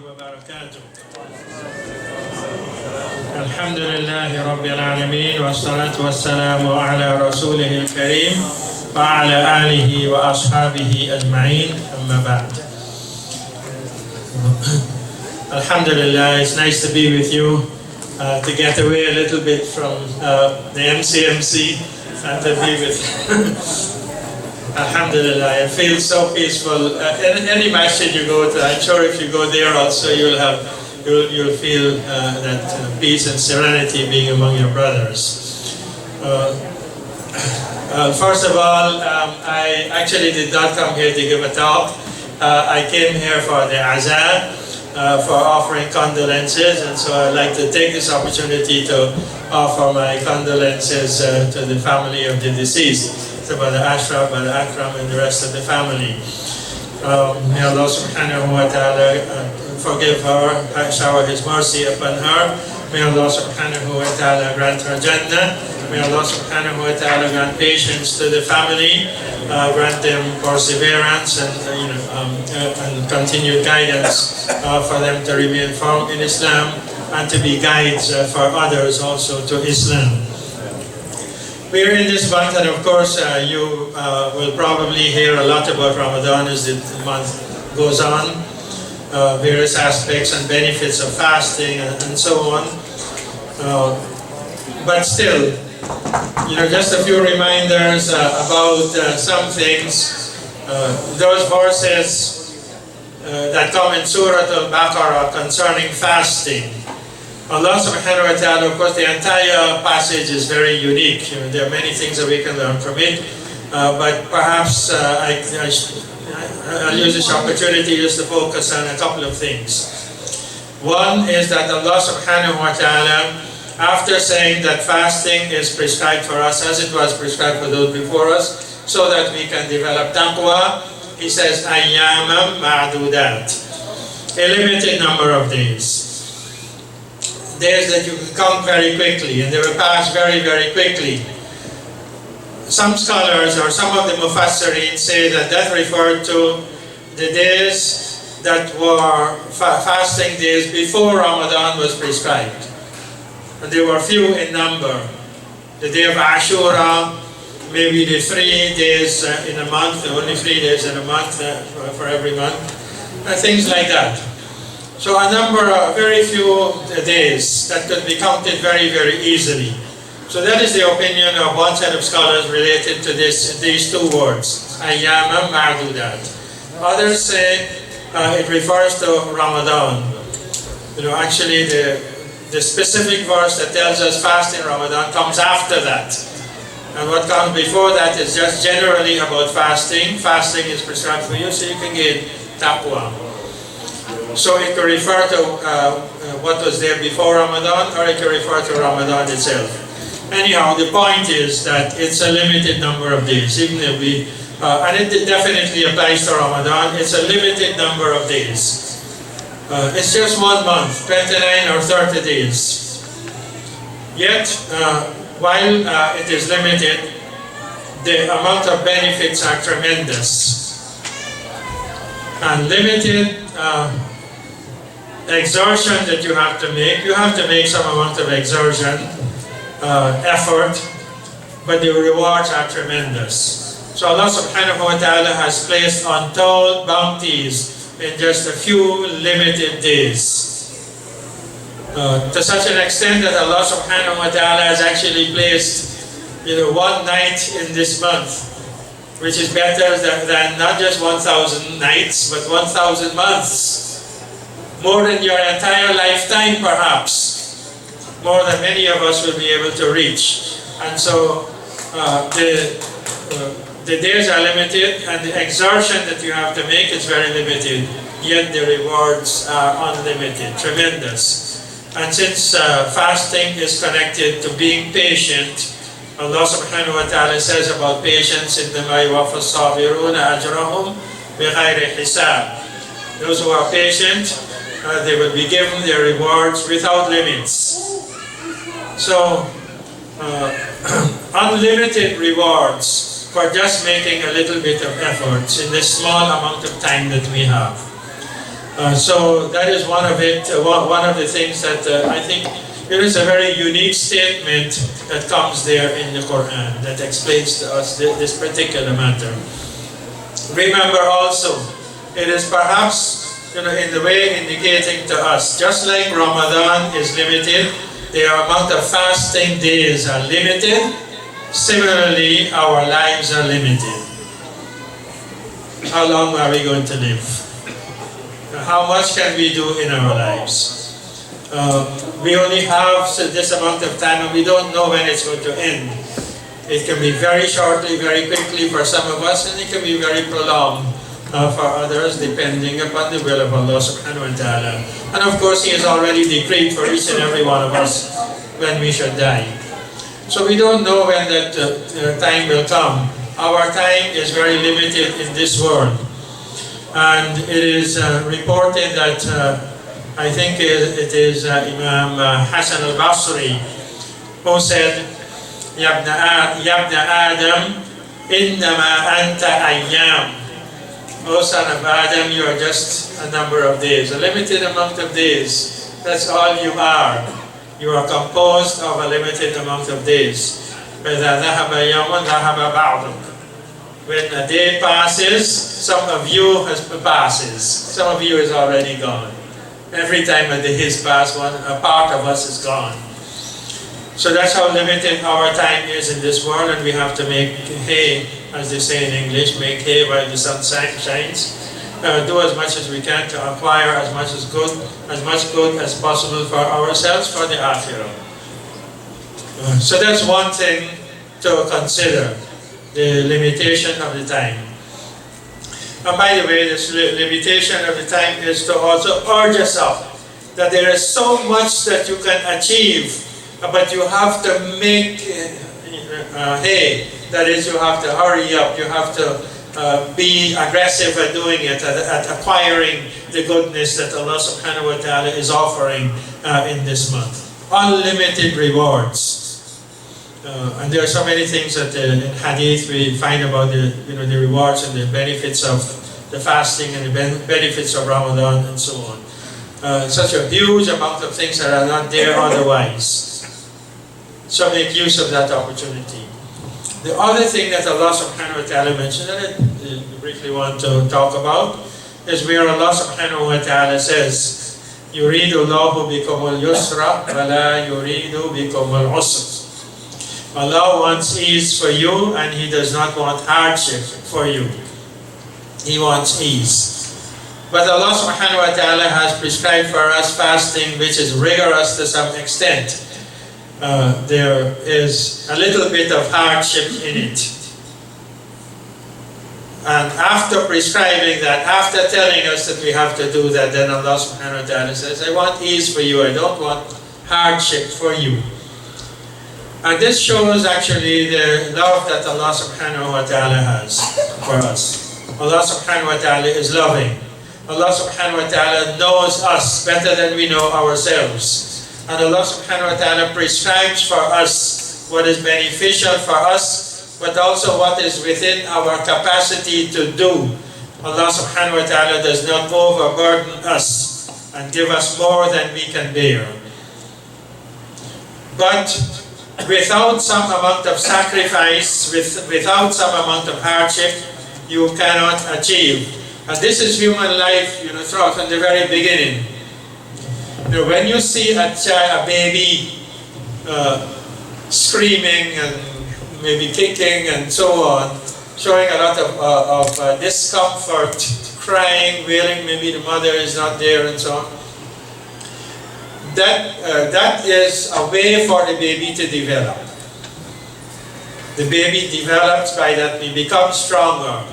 وبركاته. الحمد لله رب العالمين والصلاة والسلام على رسوله الكريم وعلى آله وأصحابه أجمعين أما بعد. Alhamdulillah, it's nice to be with you, to get away a little bit from the MCMC and to be with Alhamdulillah, it feels so peaceful. Any masjid you go to, I'm sure if you go there also you'll feel that peace and serenity being among your brothers. First of all, I actually did not come here to give a talk. I came here for the Azan, for offering condolences, and so I'd like to take this opportunity to offer my condolences to the family of the deceased. To Brother Ashraf, Brother Akram, and the rest of the family. May Allah subhanahu wa ta'ala forgive her, shower His mercy upon her. May Allah subhanahu wa ta'ala grant her Jannah. May Allah subhanahu wa ta'ala grant patience to the family, grant them perseverance and continued guidance for them to remain firm in Islam and to be guides for others also to Islam. We're in this month, and of course you will probably hear a lot about Ramadan as the month goes on, various aspects and benefits of fasting and so on. But still, just a few reminders about some things. Those verses that come in Surah Al-Baqara concerning fasting. Allah subhanahu wa ta'ala, of course, the entire passage is very unique. There are many things that we can learn from it, but perhaps I'll use this opportunity just to focus on a couple of things. One is that Allah subhanahu wa ta'ala, after saying that fasting is prescribed for us as it was prescribed for those before us, so that we can develop taqwa, He says, أَيَّامًا مَعْدُودَاتٍ, a limited number of days. Days that you can count very quickly, and they will pass very, very quickly. Some scholars or some of the Mufassirin say that referred to the days that were fasting days before Ramadan was prescribed. And they were few in number. The day of Ashura, maybe the 3 days in a month, only 3 days in a month for every month, and things like that. So a number of very few days that could be counted very, very easily. So that is the opinion of one set of scholars related to these two words, ayyam ma'dudat. Others say it refers to Ramadan. Actually the specific verse that tells us fast in Ramadan comes after that. And what comes before that is just generally about fasting. Fasting is prescribed for you so you can gain taqwa. So it could refer to what was there before Ramadan, or it could refer to Ramadan itself. Anyhow, the point is that it's a limited number of days, even if and it definitely applies to Ramadan, it's a limited number of days. It's just 1 month, 29 or 30 days. Yet, while it is limited, the amount of benefits are tremendous. And limited exertion that you have to make some amount of exertion, effort, but the rewards are tremendous. So Allah subhanahu wa ta'ala has placed untold bounties in just a few limited days. To such an extent that Allah subhanahu wa ta'ala has actually placed one night in this month, which is better than not just 1,000 nights, but 1,000 months. More than your entire lifetime, perhaps. More than many of us will be able to reach. And so the days are limited, and the exertion that you have to make is very limited. Yet the rewards are unlimited, tremendous. And since fasting is connected to being patient, Allah subhanahu wa ta'ala says about patience, إِنَّمَا يُوَفَّى الصَّابِرُونَ أَجْرَهُمْ بِغَيْرِ حِسَابٍ. Those who are patient, they will be given their rewards without limits. So, unlimited rewards for just making a little bit of efforts in this small amount of time that we have. So that is one of it. One of the things that I think there is a very unique statement that comes there in the Quran that explains to us this particular matter. Remember also, it is perhaps in the way indicating to us, just like Ramadan is limited, the amount of fasting days are limited. Similarly, our lives are limited. How long are we going to live? How much can we do in our lives? We only have this amount of time and we don't know when it's going to end. It can be very shortly, very quickly for some of us, and it can be very prolonged for others, depending upon the will of Allah subhanahu wa ta'ala. And of course, He has already decreed for each and every one of us when we should die. So we don't know when that time will come. Our time is very limited in this world. And it is reported that I think it is Imam Hassan al-Basri who said, Yabna Adam, innama anta ayyam. O son of Adam, you are just a number of days, a limited amount of days. That's all you are. You are composed of a limited amount of days. فَإِذَا ذَهَبَ يَوْمٌ ذَهَبَ بَعْضُكَ. When a day passes, some of you passes. Some of you is already gone. Every time a day is passed, a part of us is gone. So that's how limited our time is in this world, and we have to make hay, as they say in English, make hay while the sun shines. Do as much as we can to acquire as much good as possible for ourselves, for the akhirah. So that's one thing to consider, the limitation of the time. And by the way, this limitation of the time is to also urge us up that there is so much that you can achieve, but you have to make hay. That is, you have to hurry up, you have to be aggressive at doing it, at acquiring the goodness that Allah subhanahu wa ta'ala is offering in this month. Unlimited rewards. And there are so many things that in Hadith we find about the rewards and the benefits of the fasting and the benefits of Ramadan and so on. Such a huge amount of things that are not there otherwise. So make use of that opportunity. The other thing that Allah subhanahu wa ta'ala mentioned, and I briefly want to talk about, is where Allah subhanahu wa ta'ala says, يُرِيدُ اللَّهُ بِكُمُ الْيُسْرَ وَلَا يُرِيدُ بِكُمُ الْعُسْرَ. Allah wants ease for you, and He does not want hardship for you. He wants ease. But Allah subhanahu wa ta'ala has prescribed for us fasting which is rigorous to some extent. There is a little bit of hardship in it. And after prescribing that, after telling us that we have to do that, then Allah subhanahu wa ta'ala says, I want ease for you, I don't want hardship for you. And this shows actually the love that Allah subhanahu wa ta'ala has for us. Allah subhanahu wa ta'ala is loving. Allah subhanahu wa ta'ala knows us better than we know ourselves. And Allah subhanahu wa ta'ala prescribes for us what is beneficial for us, but also what is within our capacity to do. Allah subhanahu wa ta'ala does not overburden us and give us more than we can bear. But without some amount of sacrifice, without some amount of hardship, you cannot achieve. And this is human life, throughout from the very beginning. When you see a baby screaming and maybe kicking and so on, showing a lot of discomfort, crying, wailing, maybe the mother is not there and so on, that is a way for the baby to develop. The baby develops by that, he becomes stronger.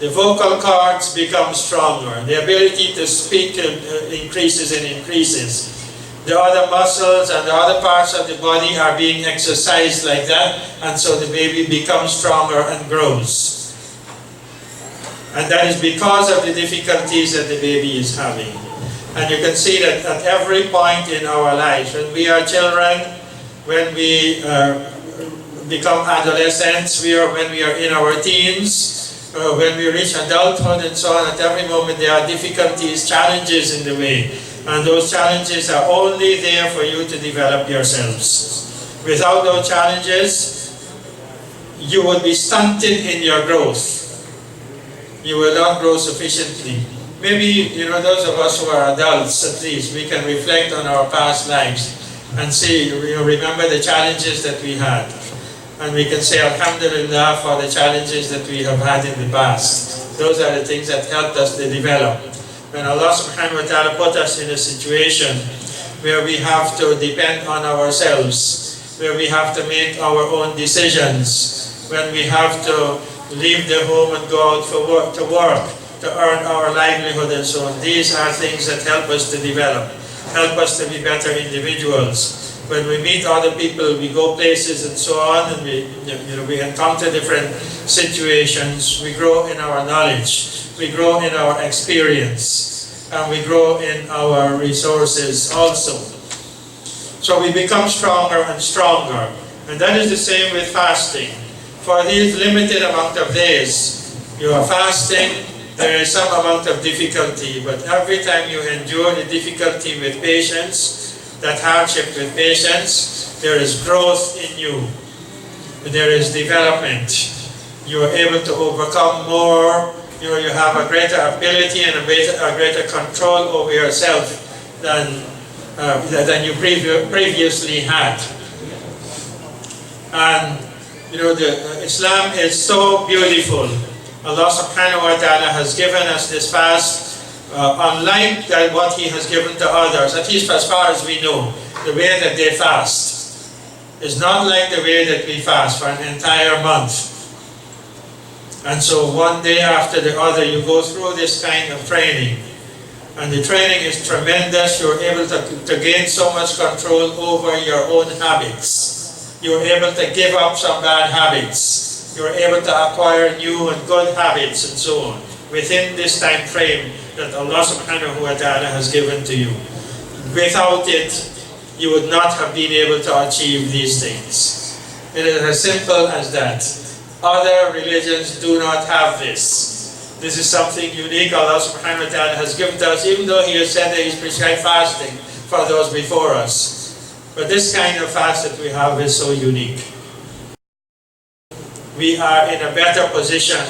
The vocal cords become stronger. The ability to speak increases and increases. The other muscles and the other parts of the body are being exercised like that, and so the baby becomes stronger and grows. And that is because of the difficulties that the baby is having. And you can see that at every point in our lives, when we are children, when we become adolescents, when we are in our teens, when we reach adulthood and so on, at every moment there are difficulties, challenges in the way. And those challenges are only there for you to develop yourselves. Without those challenges, you would be stunted in your growth. You will not grow sufficiently. Maybe, those of us who are adults, at least, we can reflect on our past lives and see, remember the challenges that we had. And we can say, Alhamdulillah, for the challenges that we have had in the past. Those are the things that helped us to develop. When Allah subhanahu wa ta'ala put us in a situation where we have to depend on ourselves, where we have to make our own decisions, when we have to leave the home and go out for work, to earn our livelihood and so on. These are things that help us to develop, help us to be better individuals. When we meet other people, we go places and so on, and we encounter different situations. We grow in our knowledge, we grow in our experience, and we grow in our resources also. So we become stronger and stronger. And that is the same with fasting. For these limited amount of days, you are fasting, there is some amount of difficulty, but every time you endure the difficulty with patience, that hardship with patience, there is growth in you. There is development. You are able to overcome more. You have a greater ability and a greater control over yourself than you previously had. And Islam is so beautiful. Allah subhanahu wa ta'ala has given us this fast unlike what He has given to others, at least as far as we know. The way that they fast is not like the way that we fast for an entire month. And so one day after the other you go through this kind of training. And the training is tremendous. You're able to gain so much control over your own habits. You're able to give up some bad habits. You're able to acquire new and good habits and so on within this time frame that Allah subhanahu wa ta'ala has given to you. Without it, you would not have been able to achieve these things. It is as simple as that. Other religions do not have this. This is something unique Allah subhanahu wa ta'ala has given to us, even though He has said that He's prescribed fasting for those before us. But this kind of fast that we have is so unique. We are in a better position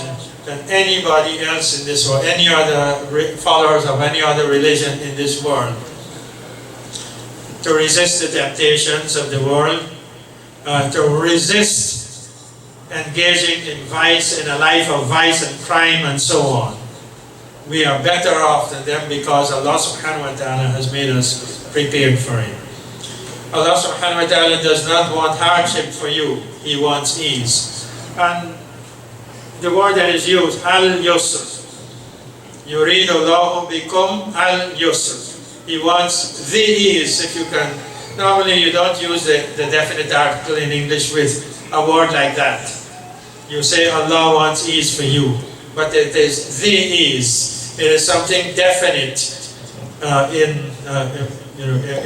than anybody else in this world, any other followers of any other religion in this world, to resist the temptations of the world, to resist engaging in vice, in a life of vice and crime and so on. We are better off than them because Allah subhanahu wa ta'ala has made us prepared for it. Allah subhanahu wa ta'ala does not want hardship for you, He wants ease. And the word that is used, al-yusr. Yuridu Allahu bikum al-yusr. He wants the ease, if you can. Normally you don't use the definite article in English with a word like that. You say Allah wants ease for you. But it is the ease. It is something definite in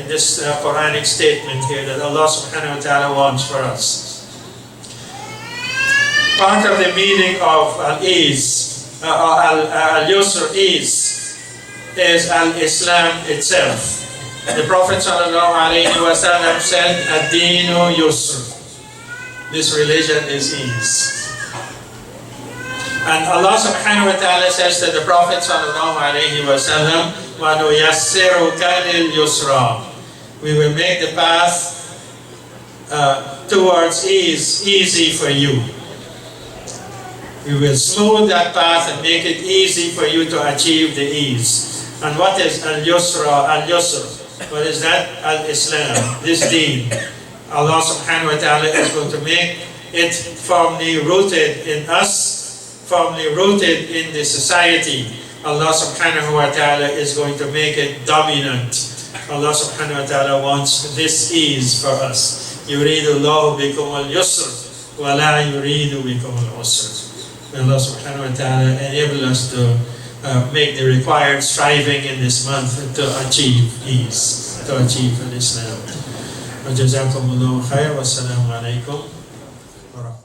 this Quranic statement here that Allah subhanahu wa ta'ala wants for us. Part of the meaning of al-ease, al-yusr is al-Islam itself. The Prophet ﷺ said, ad-deenu yusr. This religion is ease. And Allah subhanahu wa ta'ala says to the Prophet ﷺ, وَنُيَسِّرُكَ لِلْيُسْرَى. We will make the path towards ease easy for you. We will smooth that path and make it easy for you to achieve the ease. And what is al-yusra, al-yusr? What is that? Al-Islam, this deen. Allah subhanahu wa ta'ala is going to make it firmly rooted in us, firmly rooted in the society. Allah subhanahu wa ta'ala is going to make it dominant. Allah subhanahu wa ta'ala wants this ease for us. Yuridu Allahu bikum al-yusr, wa la yuridu bikum al-usr. Allah subhanahu wa ta'ala enable us to make the required striving in this month to achieve ease, to achieve Islam. Wa jazakumullahu khair wa assalamu alaikum wa rahmatullahi.